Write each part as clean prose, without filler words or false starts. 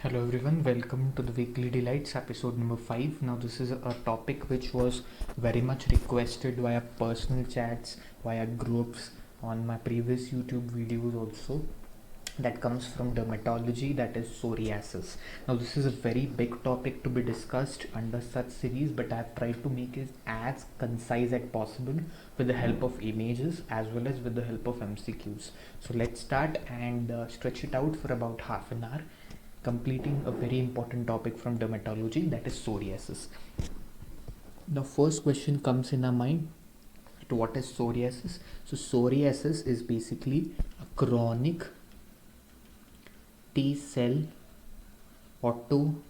Hello everyone, welcome to the Weekly Delights episode number 5. Now, this is a topic which was very much requested via personal chats, via groups, on my previous YouTube videos also. That comes from dermatology, that is psoriasis. Now, this is a very big topic to be discussed under such series, but I've tried to make it as concise as possible with the help of images as well as with the help of MCQs. So, let's start and stretch it out for about half an hour, completing a very important topic from dermatology, that is psoriasis. The first question comes in our mind, what is psoriasis? So psoriasis is basically a chronic T cell autoimmune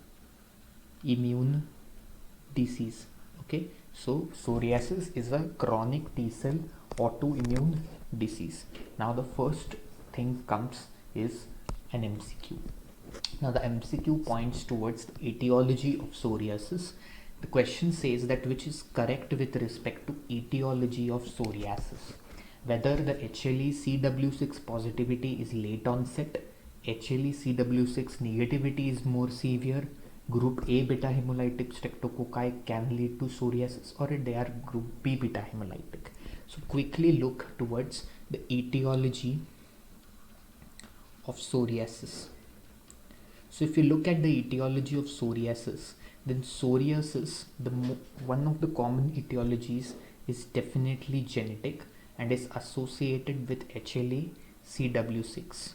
disease. Okay, so psoriasis is a chronic T cell autoimmune disease. Now the first thing comes is an MCQ. Now the MCQ points towards the etiology of psoriasis. The question says that which is correct with respect to etiology of psoriasis. Whether the HLE-CW6 positivity is late onset, HLE-CW6 negativity is more severe, group A beta hemolytic streptococci can lead to psoriasis, or they are group B beta hemolytic. So quickly look towards the etiology of psoriasis. So if you look at the etiology of psoriasis, then psoriasis, one of the common etiologies is definitely genetic and is associated with HLA-CW6.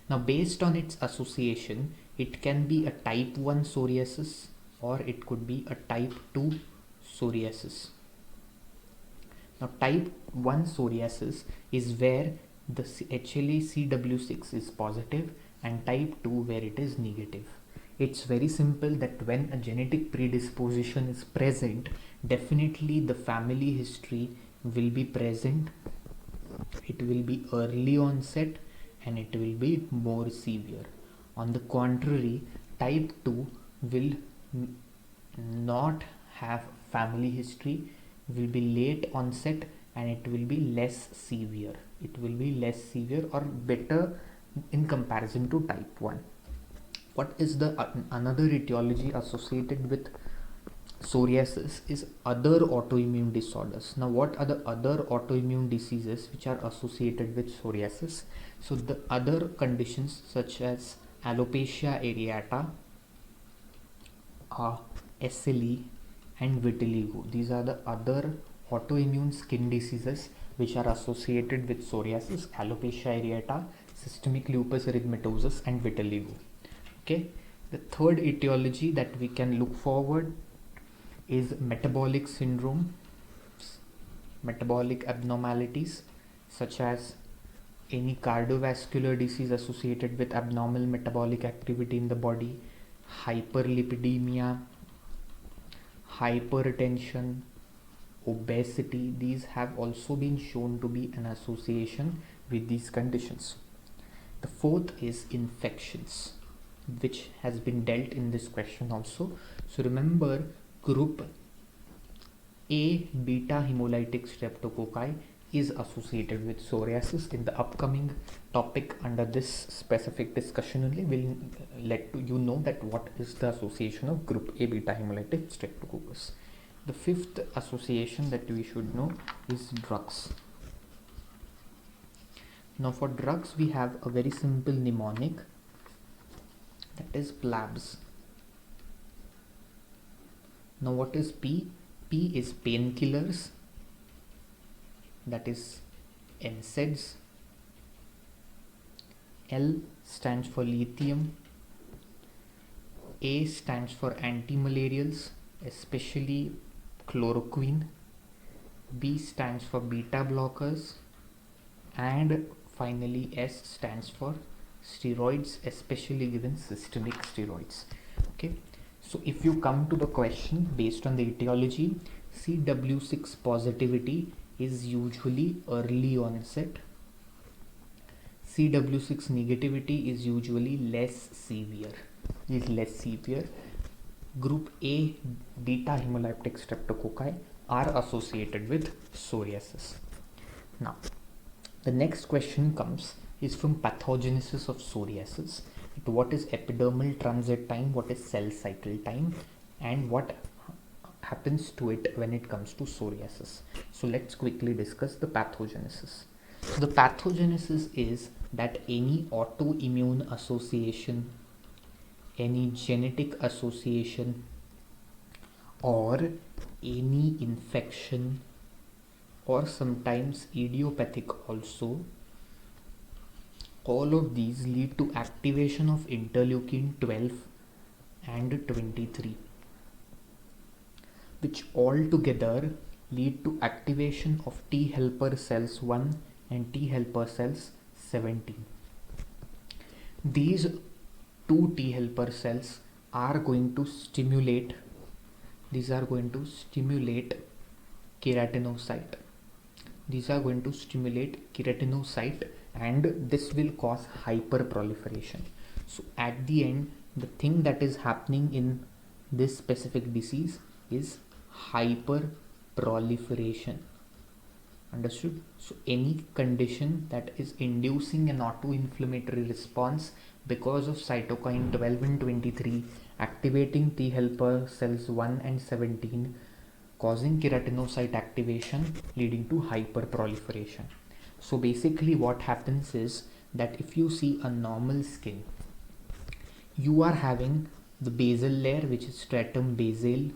Now based on its association, it can be a type 1 psoriasis or it could be a type 2 psoriasis. Now type 1 psoriasis is where the HLA-CW6 is positive, and type 2 where it is negative. It's very simple that when a genetic predisposition is present, definitely the family history will be present, it will be early onset, and it will be more severe. On the contrary, type 2 will not have family history, will be late onset, and it will be less severe. It will be less severe or better in comparison to type 1. What is the another etiology associated with psoriasis is other autoimmune disorders. Now what are the other autoimmune diseases which are associated with psoriasis? So the other conditions such as alopecia areata, SLE and vitiligo, these are the other autoimmune skin diseases which are associated with psoriasis: alopecia areata, systemic lupus erythematosus and vitiligo. Okay, the third etiology that we can look forward is metabolic syndrome, metabolic abnormalities such as any cardiovascular disease associated with abnormal metabolic activity in the body, hyperlipidemia, hypertension, obesity. These have also been shown to be an association with these conditions. The fourth is infections, which has been dealt in this question also. So remember, group A beta hemolytic streptococci is associated with psoriasis. In the upcoming topic under this specific discussion only, will let you know that what is the association of group A beta hemolytic streptococcus. The fifth association that we should know is drugs. Now for drugs we have a very simple mnemonic, that is PLABS. Now what is P? P is painkillers, that is NSAIDs. L stands for lithium. A stands for antimalarials, especially chloroquine. B stands for beta blockers, and finally S stands for steroids, especially given systemic steroids. Okay, so if you come to the question based on the etiology, CW6 positivity is usually early onset, CW6 negativity is usually less severe, Group A beta hemolytic streptococci are associated with psoriasis. Now the next question comes is from pathogenesis of psoriasis. what is epidermal transit time, what is cell cycle time, and what happens to it when it comes to psoriasis. So let's quickly discuss the pathogenesis. So the pathogenesis is that any autoimmune association, any genetic association, or any infection, or sometimes idiopathic also, all of these lead to activation of interleukin 12 and 23, which all together lead to activation of T helper cells 1 and T helper cells 17. These two T helper cells are going to stimulate keratinocyte. These are going to stimulate keratinocyte, and this will cause hyperproliferation. So at the end, the thing that is happening in this specific disease is hyperproliferation. Understood? So any condition that is inducing an auto-inflammatory response because of cytokine 12 and 23 activating T helper cells 1 and 17, causing keratinocyte activation, leading to hyperproliferation. So basically what happens is that if you see a normal skin, you are having the basal layer, which is stratum basale.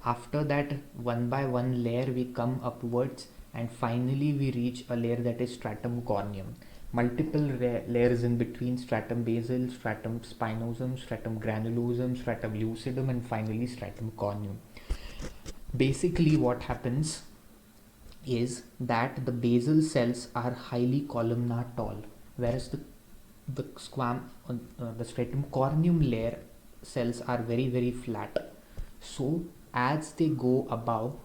After that, one by one layer we come upwards, and finally we reach a layer that is stratum corneum. Multiple layers in between: stratum basal, stratum spinosum, stratum granulosum, stratum lucidum, and finally stratum corneum. Basically what happens is that the basal cells are highly columnar tall, whereas the stratum corneum layer cells are very flat. So as they go above,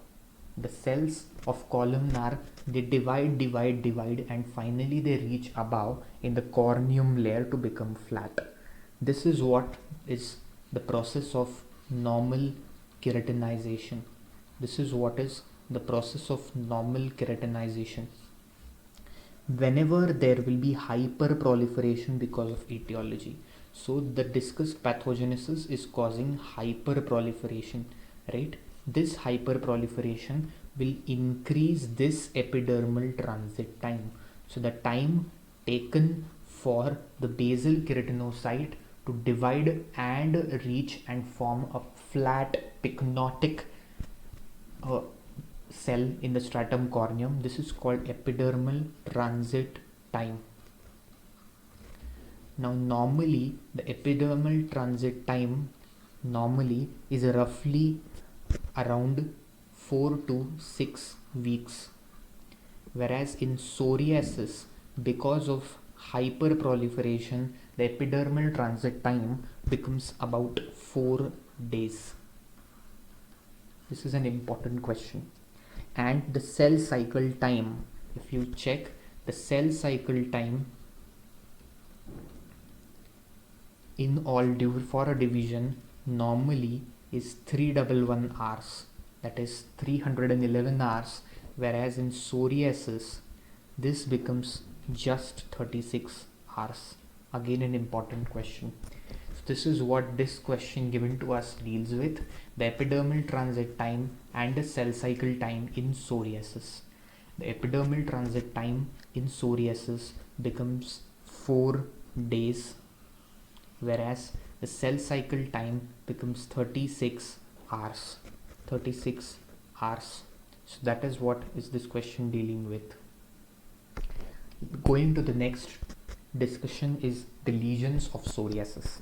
the cells of columnar, they divide, and finally they reach above in the corneum layer to become flat. This is what is the process of normal keratinization. This is what is the process of normal keratinization. Whenever there will be hyperproliferation because of etiology, so the discussed pathogenesis is causing hyperproliferation, right? This hyperproliferation will increase this epidermal transit time. So the time taken for the basal keratinocyte to divide and reach and form a flat pycnotic cell in the stratum corneum, this is called epidermal transit time. Now normally the epidermal transit time normally is roughly around 4 to 6 weeks, whereas in psoriasis, because of hyperproliferation, the epidermal transit time becomes about 4 days. This is an important question. And the cell cycle time, if you check the cell cycle time in all for a division, normally is 311 hours, that is 311 hours, whereas in psoriasis this becomes just 36 hours. Again an important question. So this is what this question given to us deals with: the epidermal transit time and the cell cycle time in psoriasis. The epidermal transit time in psoriasis becomes 4 days, whereas the cell cycle time becomes 36 hours. 36 hours. So that is what is this question dealing with. Going to the next discussion is the lesions of psoriasis.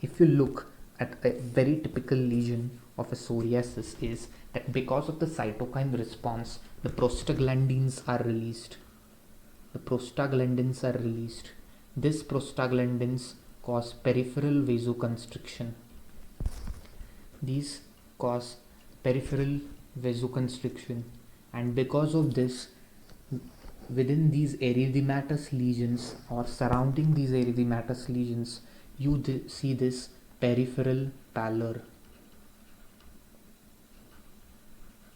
If you look at a very typical lesion of a psoriasis, is that because of the cytokine response, the prostaglandins are released. These prostaglandins cause peripheral vasoconstriction. And because of this, within these erythematous lesions or surrounding these erythematous lesions, you see this peripheral pallor.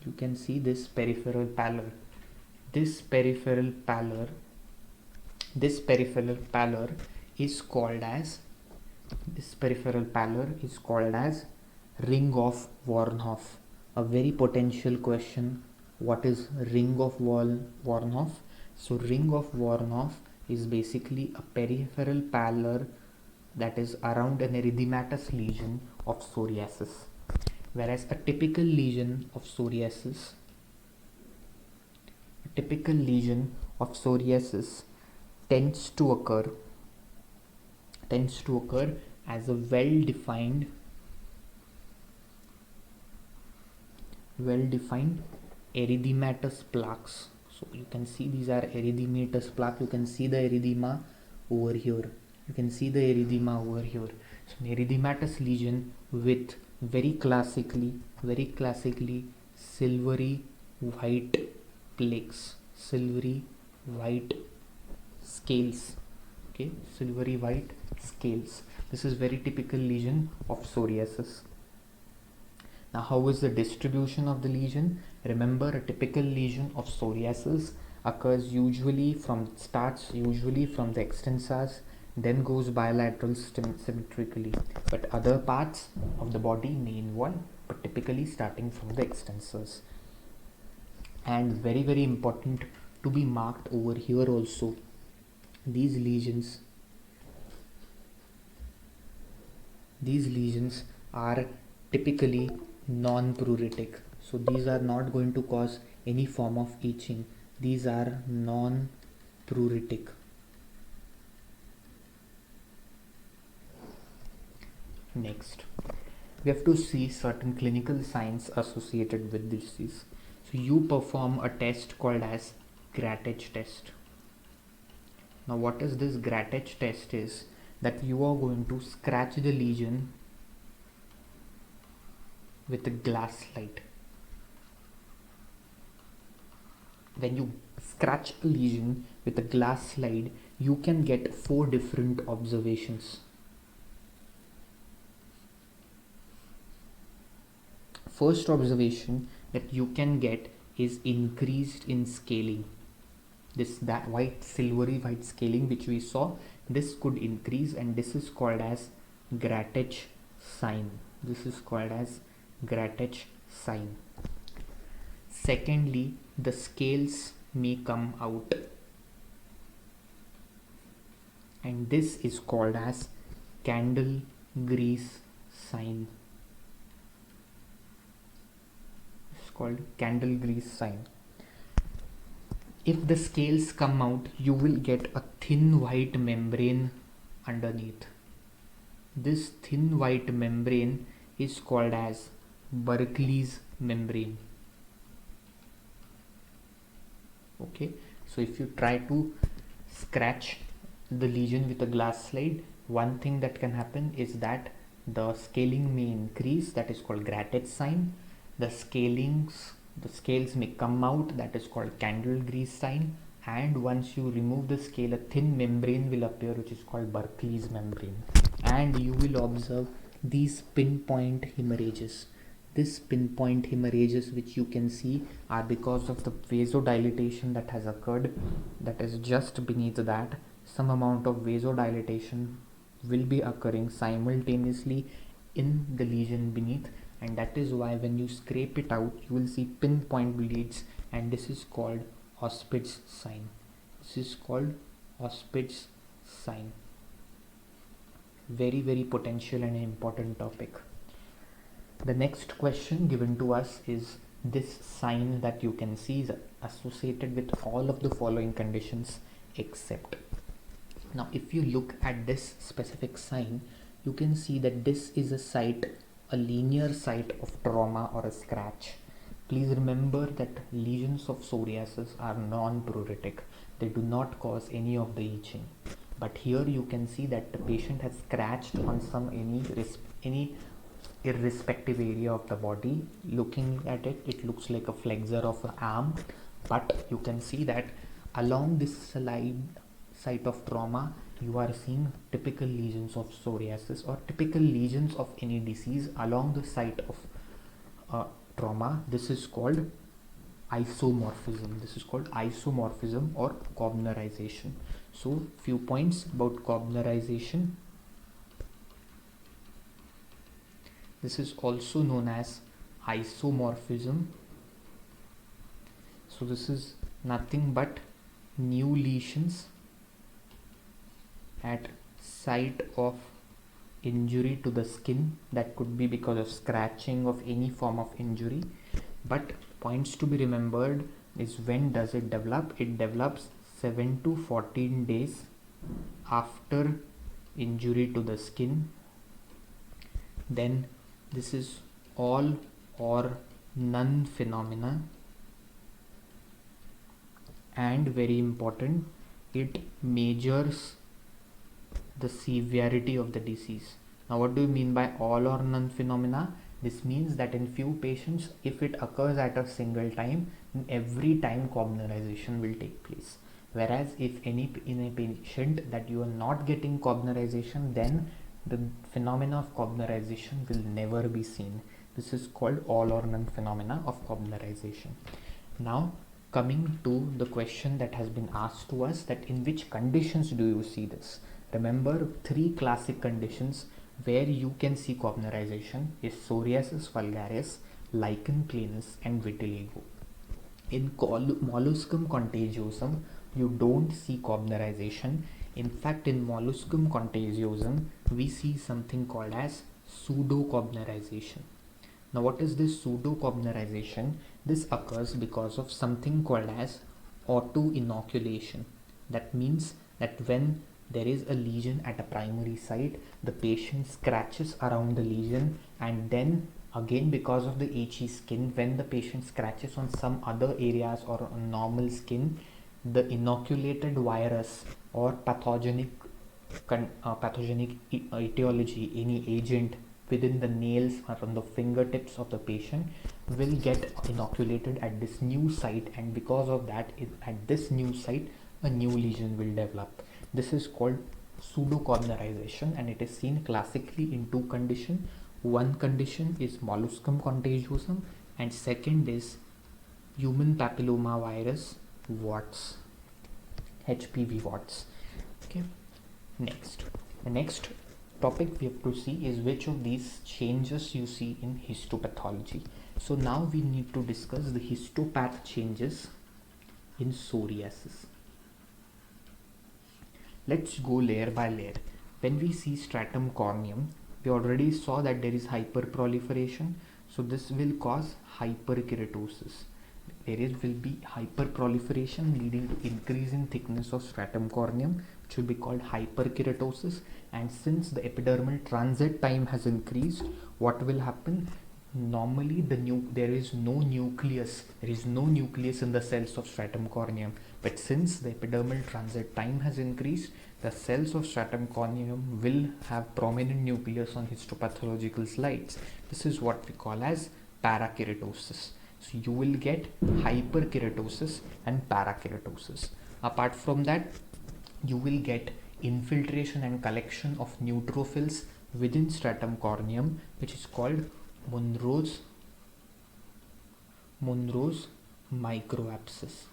You can see this peripheral pallor. This peripheral pallor is called as This peripheral pallor is called as ring of Warnhoff. A very potential question. What is ring of Warnhoff? So ring of Warnhoff is basically a peripheral pallor that is around an erythematous lesion of psoriasis. Whereas a typical lesion of psoriasis tends to occur as a well-defined erythematous plaques. So you can see these are erythematous plaque. You can see the erythema over here. So an erythematous lesion with very classically silvery white plaques, silvery white scales. Okay, silvery white scales. This is very typical lesion of psoriasis. Now, how is the distribution of the lesion? Remember, a typical lesion of psoriasis occurs starts usually from the extensors, then goes bilateral symmetrically. But other parts of the body may involve, but typically starting from the extensors. And very, very important to be marked over here also. These lesions are typically non-pruritic, so these are not going to cause any form of itching. These are non-pruritic. Next, we have to see certain clinical signs associated with this disease. So you perform a test called as Gratach test. Now what is this Gratach test is that you are going to scratch the lesion with a glass slide. When you scratch a lesion with a glass slide, you can get 4 different observations. First observation that you can get is increased in scaling. That silvery white scaling which we saw, this could increase, and this is called as Gratach sign. Secondly, the scales may come out, and this is called as candle grease sign. It's called candle grease sign. If the scales come out, you will get a thin white membrane underneath. This thin white membrane is called as Berkeley's membrane. Okay, so if you try to scratch the lesion with a glass slide, one thing that can happen is that the scaling may increase, that is called Gratach sign. The scales may come out, that is called candle grease sign, and once you remove the scale, a thin membrane will appear which is called Berkeley's membrane, and you will observe these pinpoint hemorrhages. This pinpoint hemorrhages which you can see are because of the vasodilatation that has occurred, that is just beneath that. Some amount of vasodilatation will be occurring simultaneously in the lesion beneath, and that is why when you scrape it out, you will see pinpoint bleeds, and this is called Auspitz sign. Very, very potential and important topic. The next question given to us is, this sign that you can see is associated with all of the following conditions except. Now if you look at this specific sign, you can see that this is a linear site of trauma or a scratch. Please remember that lesions of psoriasis are non-pruritic. They do not cause any of the itching. But here you can see that the patient has scratched on any irrespective area of the body. Looking at it, it looks like a flexor of an arm, but you can see that along this site of trauma, you are seeing typical lesions of psoriasis or typical lesions of any disease along the site of trauma. This is called isomorphism. Or Koebnerization. So few points about Koebnerization. This is also known as isomorphism. So this is nothing but new lesions at site of injury to the skin. That could be because of scratching of any form of injury. But points to be remembered is when does it develop? It develops 7 to 14 days after injury to the skin. Then this is all or none phenomena, and very important, it measures the severity of the disease. Now what do you mean by all or none phenomena? This means that in few patients, if it occurs at a single time, every time cognirization will take place. Whereas if in a patient that you are not getting cognirization, then the phenomena of cognirization will never be seen. This is called all or none phenomena of cognirization. Now coming to the question that has been asked to us, that in which conditions do you see this? Remember, three classic conditions where you can see cognirization is psoriasis vulgaris, lichen planus and vitiligo. In molluscum contagiosum, you don't see cognirization. In fact, in molluscum contagiosum, we see something called as pseudo-cognirization. Now, what is this pseudo-cognirization? This occurs because of something called as auto-inoculation. That means that when there is a lesion at a primary site, the patient scratches around the lesion, and then again because of the itchy skin, when the patient scratches on some other areas or on normal skin, the inoculated virus or pathogenic etiology, any agent within the nails or on the fingertips of the patient will get inoculated at this new site, and because of that, at this new site a new lesion will develop. This is called pseudo-cognirization, and it is seen classically in two conditions. One condition is molluscum contagiosum, and second is human papilloma virus warts, HPV warts. Okay, next, the next topic we have to see is which of these changes you see in histopathology. So now we need to discuss the histopath changes in psoriasis. Let's go layer by layer. When we see stratum corneum, we already saw that there is hyperproliferation. So this will cause hyperkeratosis. Will be hyperproliferation leading to increase in thickness of stratum corneum, which will be called hyperkeratosis. And since the epidermal transit time has increased, what will happen? Normally there is no nucleus in the cells of stratum corneum, but since the epidermal transit time has increased, the cells of stratum corneum will have prominent nucleus on histopathological slides. This is what we call as parakeratosis. So you will get hyperkeratosis and parakeratosis. Apart from that, you will get infiltration and collection of neutrophils within stratum corneum, which is called Monro's microabscess.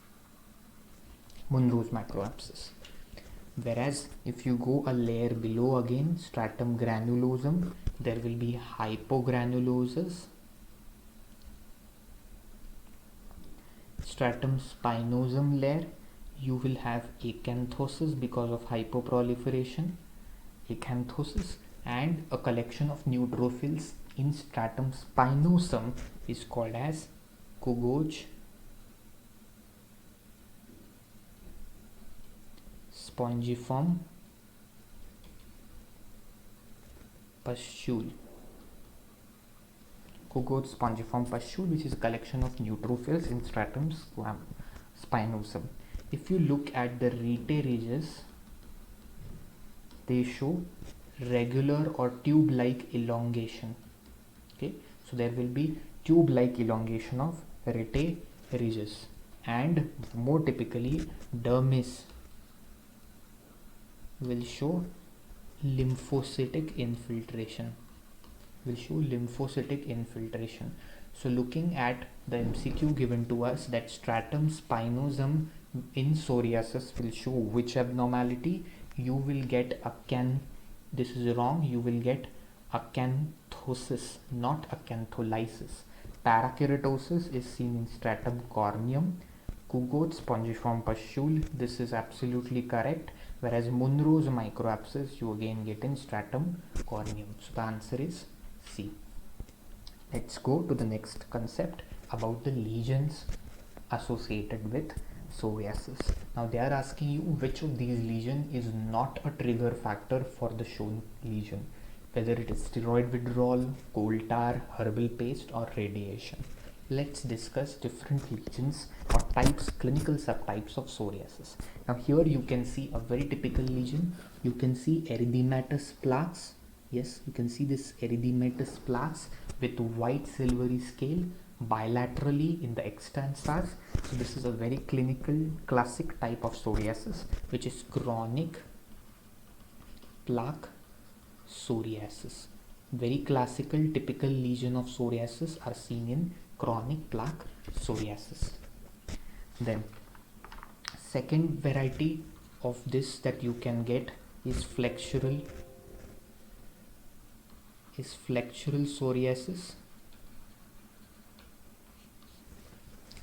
Whereas if you go a layer below again, stratum granulosum, there will be hypogranulosis. Stratum spinosum layer, you will have acanthosis because of hypoproliferation, acanthosis, and a collection of neutrophils in stratum spinosum is called as Kugoge spongiform pustule. Kugoge spongiform pustule, which is a collection of neutrophils in stratum spinosum. If you look at the rete ridges, they show regular or tube-like elongation. Okay, so there will be tube-like elongation of rete ridges, and more typically dermis will show lymphocytic infiltration. So looking at the MCQ given to us, that stratum spinosum in psoriasis will show which abnormality? You will get this is wrong, you will get acanthosis, not acantholysis. Parakeratosis is seen in stratum corneum. Kugoth spongiform pustule, this is absolutely correct. Whereas Munro's microabscess, you again get in stratum corneum. So the answer is C. Let's go to the next concept about the lesions associated with psoriasis. Now they are asking you which of these lesions is not a trigger factor for the shown lesion, whether it is steroid withdrawal, coal tar, herbal paste or radiation. Let's discuss different lesions or types, clinical subtypes of psoriasis. Now here you can see a very typical lesion. You can see erythematous plaques. Yes, you can see this erythematous plaques with white silvery scale bilaterally in the extensors. So this is a very clinical classic type of psoriasis, which is chronic plaque psoriasis. Very classical typical lesion of psoriasis are seen in chronic plaque psoriasis. Then second variety of this that you can get is flexural psoriasis.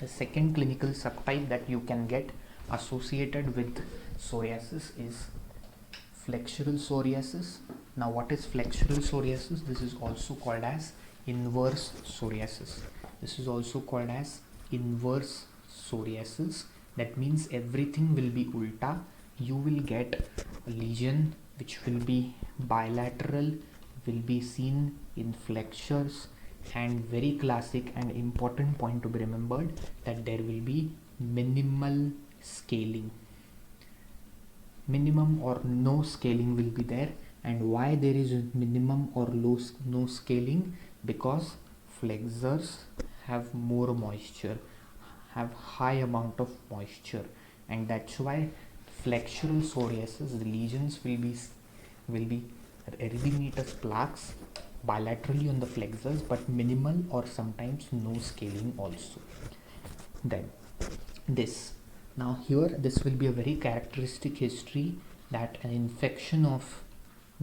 The second clinical subtype that you can get associated with psoriasis is flexural psoriasis. Now what is flexural psoriasis? This is also called as inverse psoriasis. This is also called as inverse psoriasis. That means everything will be ulta. You will get a lesion which will be bilateral, will be seen in flexures, and very classic and important point to be remembered that there will be minimal scaling. Minimum or no scaling will be there. And why there is minimum or no scaling? Because flexures have more moisture, have high amount of moisture, and that's why flexural psoriasis, the lesions will be erythematous plaques bilaterally on the flexures, but minimal or sometimes no scaling also. Then this, now here this will be a very characteristic history that an infection of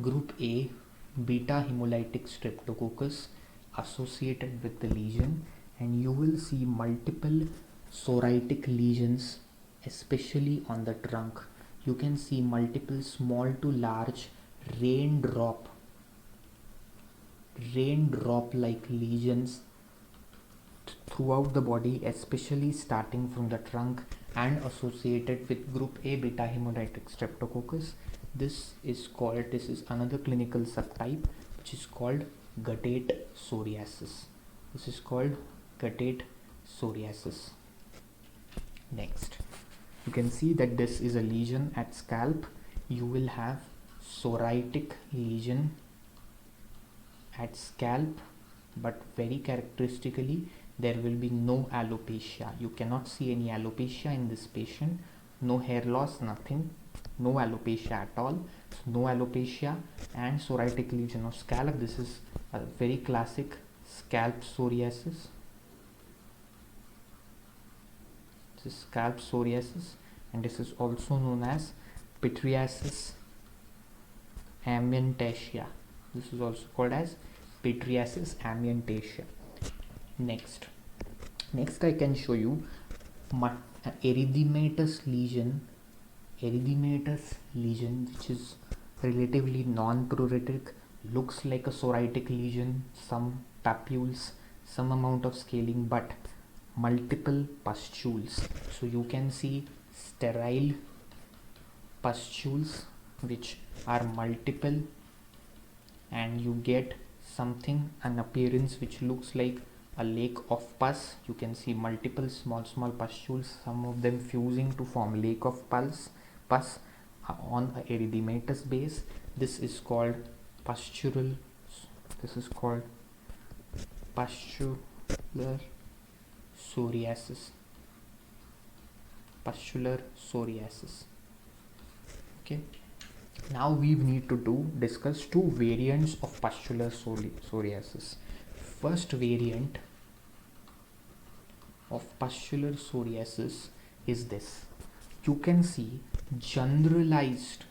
group A beta hemolytic streptococcus associated with the lesion, and you will see multiple psoriatic lesions, especially on the trunk. You can see multiple small to large raindrop like lesions throughout the body, especially starting from the trunk and associated with group A beta hemolytic streptococcus. This is another clinical subtype which is called guttate psoriasis. This is called guttate psoriasis. Next, you can see that this is a lesion at scalp. You will have psoriatic lesion at scalp, but very characteristically there will be no alopecia. You cannot see any alopecia in this patient. No hair loss, nothing, no alopecia at all. So no alopecia and psoriatic lesion of scalp. This is a very classic scalp psoriasis. This is scalp psoriasis, and this is also known as pityriasis amiantaceae. This is also called as pityriasis amiantaceae. Next I can show you erythematous lesion which is relatively non-pruritic, looks like a psoriatic lesion, some papules, some amount of scaling, but multiple pustules. So you can see sterile pustules which are multiple, and you get an appearance which looks like a lake of pus. You can see multiple small pustules, some of them fusing to form lake of pus on a erythematous base. This is called pustular psoriasis. Okay, now we need to discuss two variants of pustular psoriasis. First variant of pustular psoriasis is this. You can see generalized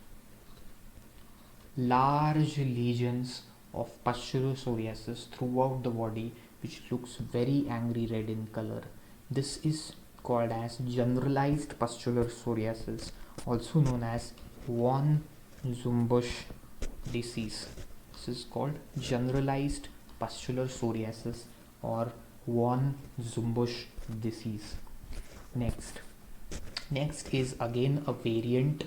large lesions of pustular psoriasis throughout the body, which looks very angry red in color. This is called as generalized pustular psoriasis, also known as von Zumbusch disease. This is called generalized pustular psoriasis or von Zumbusch disease. Next is again a variant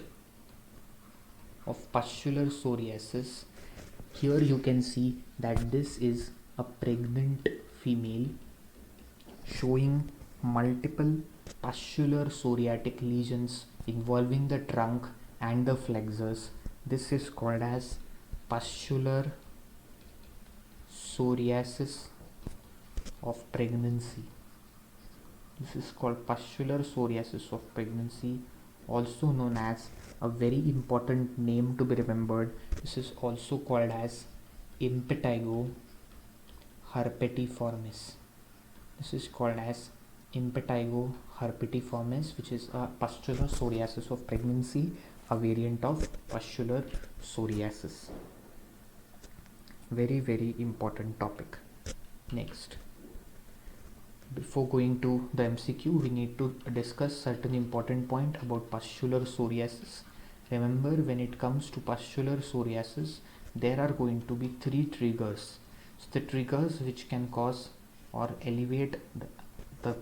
of pustular psoriasis. Here you can see that this is a pregnant female showing multiple pustular psoriatic lesions involving the trunk and the flexors. This is called as pustular psoriasis of pregnancy. This is called pustular psoriasis of pregnancy, also known as a very important name to be remembered. This is also called as impetigo herpetiformis. This is called as impetigo herpetiformis, which is a pustular psoriasis of pregnancy, a variant of pustular psoriasis. Very, very important topic. Next, before going to the MCQ, we need to discuss certain important point about pustular psoriasis. Remember, when it comes to pustular psoriasis, there are going to be three triggers. So the triggers which can cause or elevate the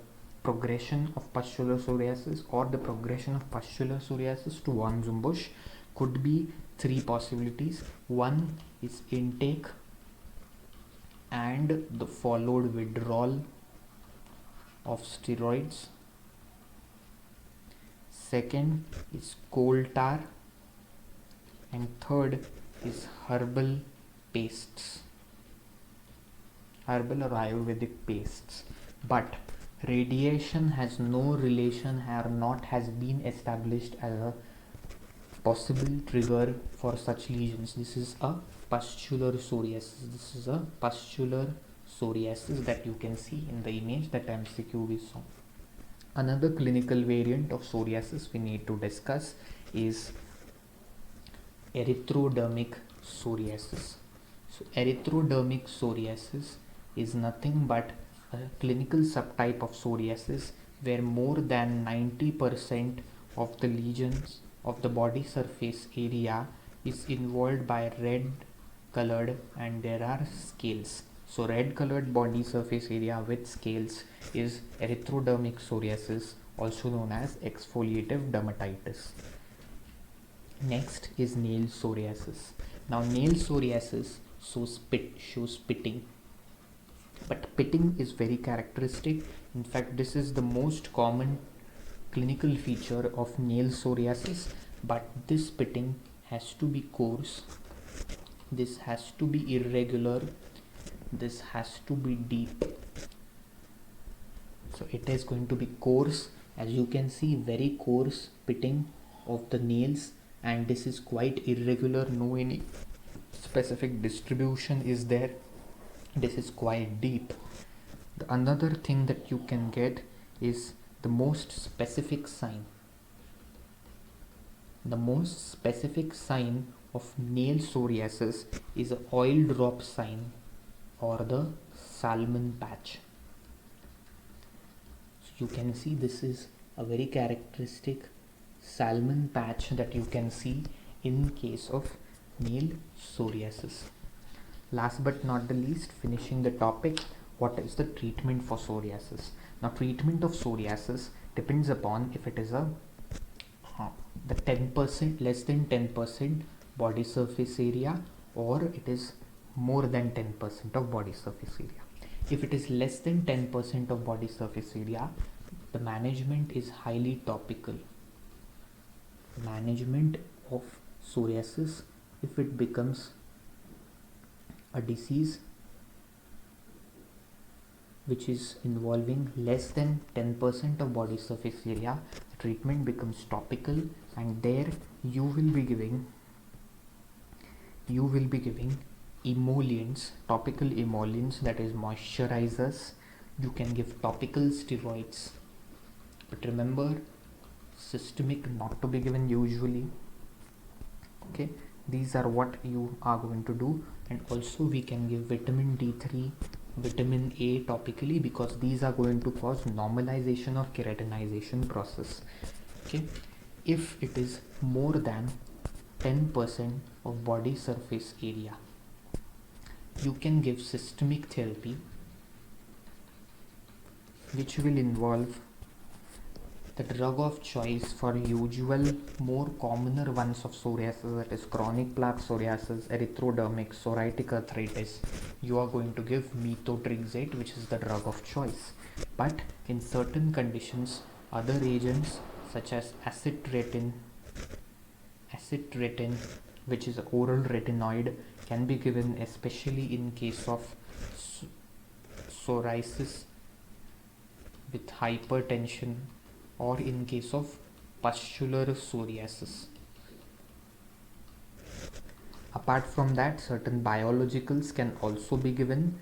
progression of pustular psoriasis or the progression of pustular psoriasis to von Zumbusch could be three possibilities. One is intake and the followed withdrawal of steroids. Second is coal tar, and third is herbal pastes, herbal or Ayurvedic pastes. But radiation has no relation or not has been established as a possible trigger for such lesions. This is a pustular psoriasis. This is a pustular psoriasis that you can see in the image that MCQ we saw. Another clinical variant of psoriasis we need to discuss is erythrodermic psoriasis. So erythrodermic psoriasis is nothing but a clinical subtype of psoriasis where more than 90% of the lesions of the body surface area is involved by red colored and there are scales. So red colored body surface area with scales is erythrodermic psoriasis, also known as exfoliative dermatitis. Next is nail psoriasis. Now nail psoriasis shows pitting, but pitting is very characteristic. In fact, this is the most common clinical feature of nail psoriasis, but this pitting has to be coarse, this has to be irregular, this has to be deep. So it is going to be coarse, as you can see, very coarse pitting of the nails, and this is quite irregular, no any specific distribution is there. This is quite deep. The another thing that you can get is the most specific sign. The most specific sign of nail psoriasis is an oil drop sign or the salmon patch. So you can see this is a very characteristic salmon patch that you can see in case of nail psoriasis. Last but not the least, finishing the topic, what is the treatment for psoriasis? Now treatment of psoriasis depends upon if it is a the 10% less than 10% body surface area or it is more than 10% of body surface area. If it is less than 10% of body surface area, the management is highly topical. Management of psoriasis, if it becomes a disease which is involving less than 10% of body surface area, treatment becomes topical, and there you will be giving emollients, topical emollients, that is moisturizers. You can give topical steroids, but remember, systemic not to be given usually. Okay, These are what you are going to do. And also we can give vitamin D3, vitamin A topically, because these are going to cause normalization or keratinization process. Okay, if it is more than 10% of body surface area, you can give systemic therapy, which will involve the drug of choice for usual more commoner ones of psoriasis, that is chronic plaque psoriasis, erythrodermic, psoriatic arthritis. You are going to give methotrexate, which is the drug of choice. But in certain conditions, other agents such as acitretin, which is oral retinoid, can be given, especially in case of psoriasis with hypertension, or in case of pustular psoriasis. Apart from that, certain biologicals can also be given,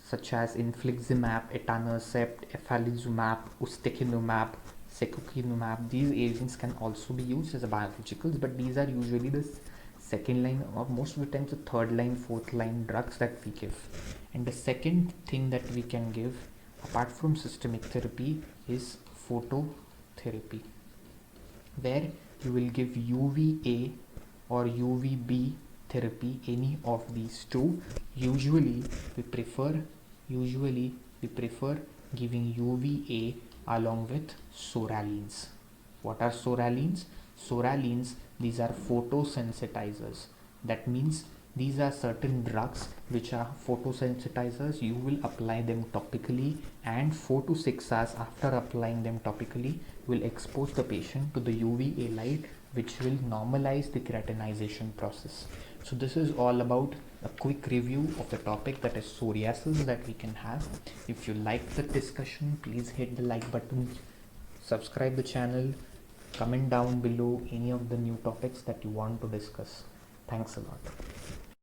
such as infliximab, etanercept, efalizumab, ustekinumab, secukinumab. These agents can also be used as biologicals, but these are usually the second line, or most of the times the third line, fourth line drugs that we give. And the second thing that we can give apart from systemic therapy is phototherapy, where you will give UVA or UVB therapy, any of these two. Usually we prefer giving UVA along with psoralines. What are psoralines? Psoralines, these are photosensitizers. That means these are certain drugs which are photosensitizers. You will apply them topically, and 4 to 6 hours after applying them topically, you will expose the patient to the UVA light, which will normalize the keratinization process. So this is all about a quick review of the topic, that is psoriasis, that we can have. If you like the discussion, please hit the like button, subscribe the channel, comment down below any of the new topics that you want to discuss. Thanks a lot.